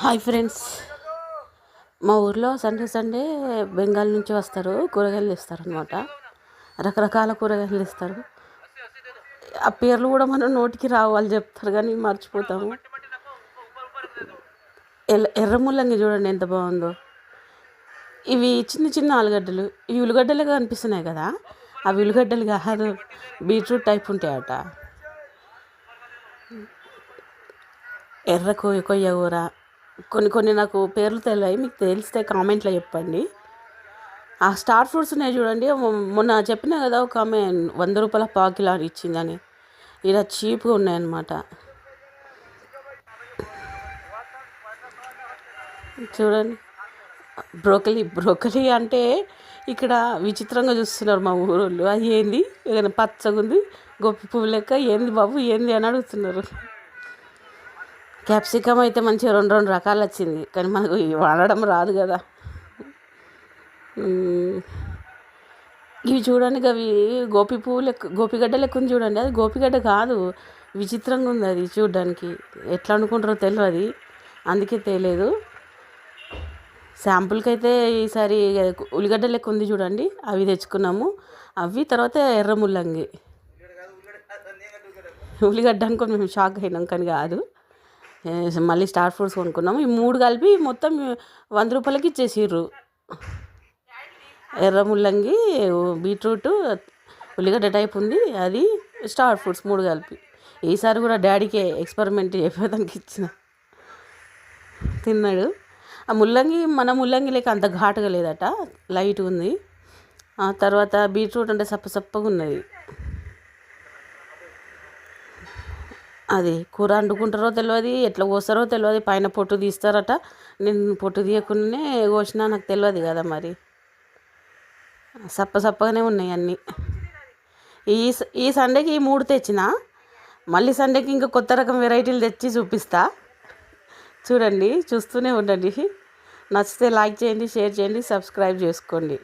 Hi friends, మా ఊర్లో Sunday Sunday Bengal నుంచి వస్తారు, కూరగాయలు తెస్తారు అనమాట. రకరకాల కూరగాయలు తెస్తారు. ఆ పేర్లు కూడా మనం నోటికి రావు, వాళ్ళు చెప్తారు కానీ మర్చిపోతాము. ఎర్ర ముల్లంగి చూడండి ఎంత బాగుందో. ఇవి చిన్న చిన్న ఆలుగడ్డలు, ఇవి ఉల్లిగడ్డలుగా అనిపిస్తున్నాయి కదా, అవి ఉల్లిగడ్డలు కాదు, బీట్రూట్ టైప్ ఉంటాయట. ఎర్ర కొయ్య కూర, కొన్ని కొన్ని నాకు పేర్లు తెలియవు, మీకు తెలిస్తే కామెంట్లో చెప్పండి. ఆ స్టార్ ఫ్రూట్స్ ఉన్నాయి చూడండి, మొన్న చెప్పినా కదా ఒక ఆమె 100 రూపాయల పావు కిలో ఇచ్చిందని. ఇలా చీప్గా ఉన్నాయన్నమాట. చూడండి, బ్రోకలీ అంటే ఇక్కడ విచిత్రంగా చూస్తున్నారు మా ఊరోళ్ళు. అది ఏంది, ఏదైనా పచ్చగా ఉంది, గొప్ప పువ్వు లెక్క, ఏంది బాబు ఏంది అని అడుగుతున్నారు. క్యాప్సికమ్ అయితే మంచిగా రెండు రకాలు వచ్చింది, కానీ మనకు వాడడం రాదు కదా. ఇవి చూడండి, అవి గోపి పువ్వు లెక్క, గోపిగడ్డ లెక్క ఉంది చూడండి. అది గోపిగడ్డ కాదు, విచిత్రంగా ఉంది అది చూడడానికి. ఎట్లా అనుకుంటారో తెలియదు, అందుకే తెలియదు. శాంపుల్కి అయితే ఈసారి ఉల్లిగడ్డ లెక్క ఉంది చూడండి, అవి తెచ్చుకున్నాము. అవి తర్వాత ఎర్ర ముల్లంగి, ఉల్లిగడ్డ అనుకో మేము షాక్ అయినాం, కానీ కాదు. మళ్ళీ స్టార్ ఫ్రూట్స్ కొనుక్కున్నాము. ఈ 3 కలిపి మొత్తం 100 రూపాయలకి ఇచ్చేసిర్రు. ఎర్ర ముల్లంగి, బీట్రూట్, ఉల్లిగడ్డ టైప్ ఉంది, అది స్టార్ ఫ్రూట్స్ 3 కలిపి. ఈసారి కూడా డాడీకి ఎక్స్పెరిమెంట్ చేయడానికి ఇచ్చిన, తిన్నాడు. ఆ ముల్లంగి మన ముల్లంగి లేక అంత ఘాటుగా లేదట, లైట్ ఉంది. ఆ తర్వాత బీట్రూట్ అంటే సప్పగా ఉన్నది. అది కూర వండుకుంటారో తెలియదు, ఎట్లా కోస్తారో తెలియదు, పైన పొట్టు తీస్తారట. నేను పొట్టు తీయకుండానే కోసినా, నాకు తెలియదు కదా మరి. సప్పగానే ఉన్నాయి అన్నీ. ఈ సండేకి ఈ 3 తెచ్చిన, మళ్ళీ సండేకి ఇంకా కొత్త రకం వెరైటీలు తెచ్చి చూపిస్తా. చూడండి, చూస్తూనే ఉండండి. నచ్చితే లైక్ చేయండి, షేర్ చేయండి, సబ్స్క్రైబ్ చేసుకోండి.